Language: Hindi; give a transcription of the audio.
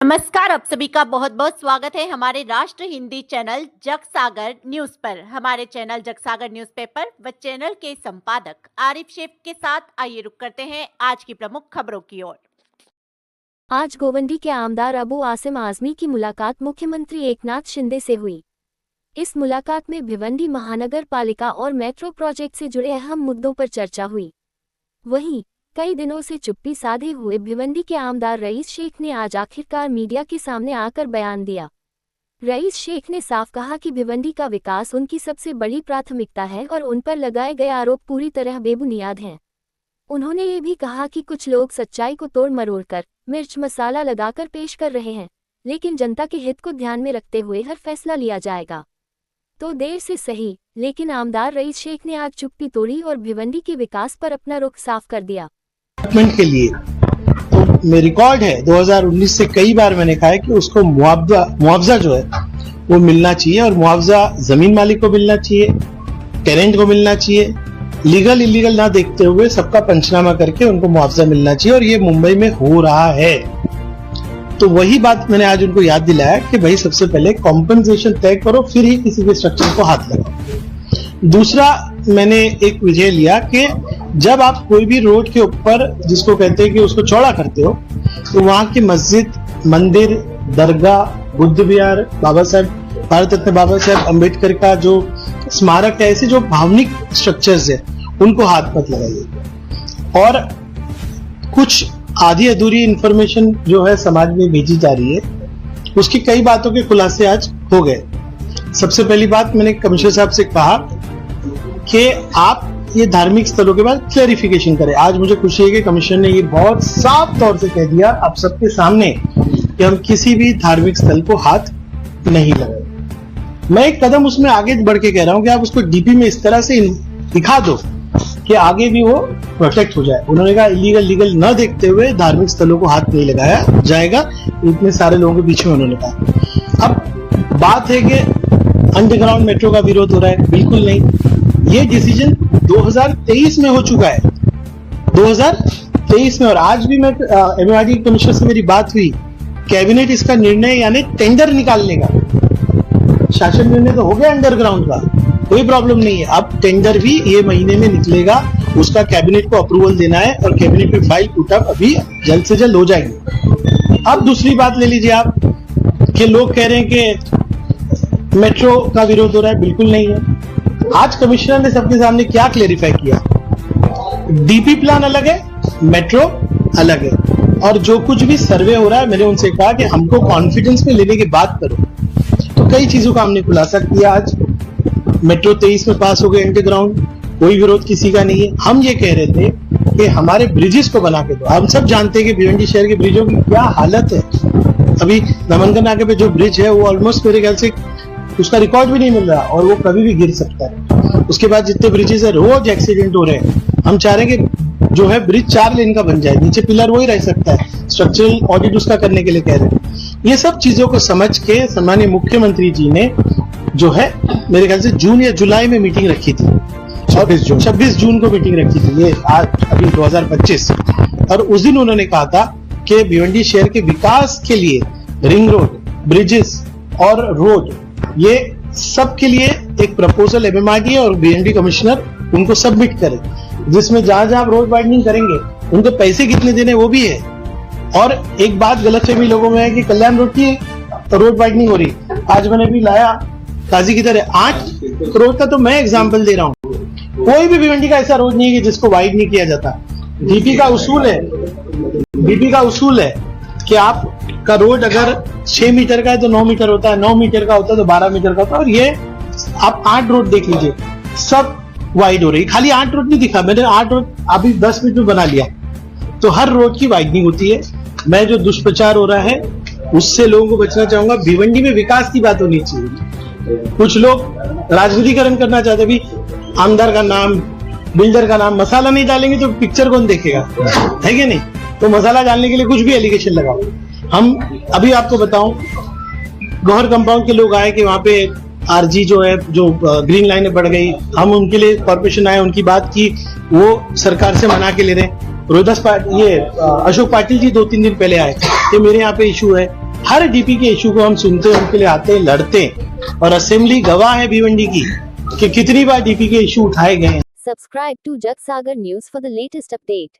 नमस्कार, आप सभी का बहुत बहुत स्वागत है हमारे राष्ट्र हिंदी चैनल जग सागर न्यूज पर। हमारे चैनल जग सागर न्यूज़पेपर व चैनल के संपादक आरिफ शेख के साथ आइए रुक करते हैं आज की प्रमुख खबरों की ओर। आज गोवंडी के आमदार अबू आसिम आजमी की मुलाकात मुख्यमंत्री एकनाथ शिंदे से हुई। इस मुलाकात में भिवंडी महानगर पालिका और मेट्रो प्रोजेक्ट से जुड़े अहम मुद्दों पर चर्चा हुई। वहीं कई दिनों से चुप्पी साधे हुए भिवंडी के आमदार रईस शेख ने आज आखिरकार मीडिया के सामने आकर बयान दिया। रईस शेख ने साफ कहा कि भिवंडी का विकास उनकी सबसे बड़ी प्राथमिकता है और उन पर लगाए गए आरोप पूरी तरह बेबुनियाद हैं। उन्होंने ये भी कहा कि कुछ लोग सच्चाई को तोड़ मरोड़ कर मिर्च मसाला लगाकर पेश कर रहे हैं, लेकिन जनता के हित को ध्यान में रखते हुए हर फैसला लिया जाएगा। तो देर से सही, लेकिन आमदार रईस शेख ने आज चुप्पी तोड़ी और भिवंडी के विकास पर अपना रुख साफ कर दिया। के लिए तो मेरा रिकॉर्ड है 2019 से कई बार मैंने कहा है कि उसको मुआवजा जो है वो मिलना चाहिए, और मुआवजा जमीन मालिक को मिलना चाहिए, टेनेंट को मिलना चाहिए, लीगल इलीगल ना देखते हुए सबका पंचनामा करके उनको मुआवजा मिलना चाहिए। और ये मुंबई में हो रहा है। तो वही बात मैंने आज उनको याद दिलाया कि भाई सबसे पहले कॉम्पनसेशन तय करो, फिर ही किसी भी स्ट्रक्चर को हाथ लगाओ। दूसरा मैंने एक विजय लिया कि जब आप कोई भी रोड के ऊपर जिसको कहते हैं कि उसको चौड़ा करते हो, तो वहां की मस्जिद, मंदिर, दरगाह, बुद्ध विहार, भारत रत्न बाबा साहेब अम्बेडकर का जो स्मारक है, ऐसे जो भावनिक स्ट्रक्चर्स है उनको हाथ मत लगाइए। और कुछ आधी अधूरी इंफॉर्मेशन जो है समाज में भेजी जा रही है, उसकी कई बातों के खुलासे आज हो गए। सबसे पहली बात, मैंने कमिश्नर साहब से कहा कि आप ये धार्मिक स्थलों के बाद क्लैरिफिकेशन करें। आज मुझे खुशी है कि कमिश्नर ने ये बहुत साफ तौर से कह दिया आप सबके सामने कि हम किसी भी धार्मिक स्थल को हाथ नहीं लगाए। मैं एक कदम उसमें आगे बढ़ के कह रहा हूं कि आप उसको डीपी में इस तरह से दिखा दो कि आगे भी वो प्रोटेक्ट हो जाए। उन्होंने कहा इलीगल लीगल न देखते हुए धार्मिक स्थलों को हाथ नहीं लगाया जाएगा, इतने सारे लोगों के बीच में उन्होंने कहा। अब बात है कि अंडरग्राउंड मेट्रो का विरोध हो रहा है, बिल्कुल नहीं। ये डिसीजन 2023 में हो चुका है, 2023 में। और आज भी मैं एमआरडी कमिश्नर से मेरी बात हुई, कैबिनेट इसका निर्णय यानी टेंडर निकालने का शासन निर्णय तो हो गया अंडरग्राउंड का, कोई प्रॉब्लम नहीं है। अब टेंडर भी ये महीने में निकलेगा, उसका कैबिनेट को अप्रूवल देना है और कैबिनेट में फाइल पुटअप अभी जल्द से जल्द हो जाएगी। अब दूसरी बात ले लीजिए आप कि लोग कह रहे हैं कि मेट्रो का विरोध हो रहा है, बिल्कुल नहीं है। आज कमिश्नर ने सबके सामने क्या क्लेरिफाई किया, डीपी प्लान अलग है, मेट्रो अलग है, और जो कुछ भी सर्वे हो रहा है मैंने उनसे कहा कि हमको कॉन्फिडेंस में लेने की बात करो। तो कई चीजों का हमने खुलासा किया। आज मेट्रो 23 में पास हो गए अंडरग्राउंड, कोई विरोध किसी का नहीं है। हम ये कह रहे थे कि हमारे ब्रिजेस को बना के दो। हम सब जानते हैं कि भिवंडी शहर के ब्रिजों की क्या हालत है। अभी दमनगर नाके पे जो ब्रिज है वो ऑलमोस्ट मेरे ख्याल से उसका रिकॉर्ड भी नहीं मिल रहा और वो कभी भी गिर सकता है। उसके बाद जितने ब्रिजेस है रोज एक्सीडेंट हो रहे हैं। हम चाह रहे हैं कि जो है ब्रिज 4 लेन का बन जाए, नीचे पिलर वही रह सकता है, स्ट्रक्चरल ऑडिट उसका करने के लिए कह रहे हैं। ये सब चीजों को समझ के सम्मानीय मुख्यमंत्री जी ने जो है मेरे ख्याल से जून या जुलाई में मीटिंग रखी थी, 26 जून को मीटिंग रखी थी, ये आज अभी 2025। और उस दिन उन्होंने कहा था कि भिवंडी शहर के विकास के लिए रिंग रोड, ब्रिजेस और रोड, ये सब के लिए एक प्रपोजल एमएमआरडी और बीएमडी कमिश्नर उनको सबमिट करे, जिसमें जहां जहां रोड वाइडनिंग करेंगे उनको पैसे कितने देने वो भी है। और एक बात गलतफहमी लोगों में है कि कल्याण रोड की रोड वाइडनिंग हो रही। आज मैंने भी लाया काजी की तरह 8 करोड़ का, तो मैं एग्जाम्पल दे रहा हूँ। कोई भी भिवंडी का ऐसा रोड नहीं है कि जिसको वाइड नहीं किया जाता। डीपी का उसूल है कि आप का रोड अगर 6 मीटर का है तो 9 मीटर होता है, 9 मीटर का होता है तो 12 मीटर का होता है। और ये आप 8 रोड देख लीजिए, सब वाइड हो रही। खाली 8 रोड नहीं दिखा मैंने, 8 रोड अभी 10 मिनट में बना लिया। तो हर रोड की वाइडनिंग होती है। मैं जो दुष्प्रचार हो रहा है उससे लोगों को बचना चाहूंगा। भिवंडी में विकास की बात होनी चाहिए। कुछ लोग राजनीतिकरण करना चाहते भी, आमदार का नाम, बिल्डर का नाम, मसाला नहीं डालेंगे तो पिक्चर कौन देखेगा, है कि नहीं? तो मसाला डालने के लिए कुछ भी एलिगेशन लगाओ। हम अभी आपको बताऊं, गौहर कंपाउंड के लोग आए कि वहां पे आरजी जो है, जो ग्रीन लाइनें बढ़ गई, हम उनके लिए कॉर्पोरेशन आए, उनकी बात की, वो सरकार से मना के ले रहे हैं। रोहिदास पाटिल ये अशोक पाटिल जी 2-3 दिन पहले आए कि मेरे यहाँ पे इशू है। हर डीपी के इशू को हम सुनते हैं, उनके लिए आते हैं, लड़ते हैं, और असेंबली गवाह है भिवंडी की कि कितनी बार डीपी के इशू उठाए गए हैं। Subscribe to Jagsagar News for the latest update.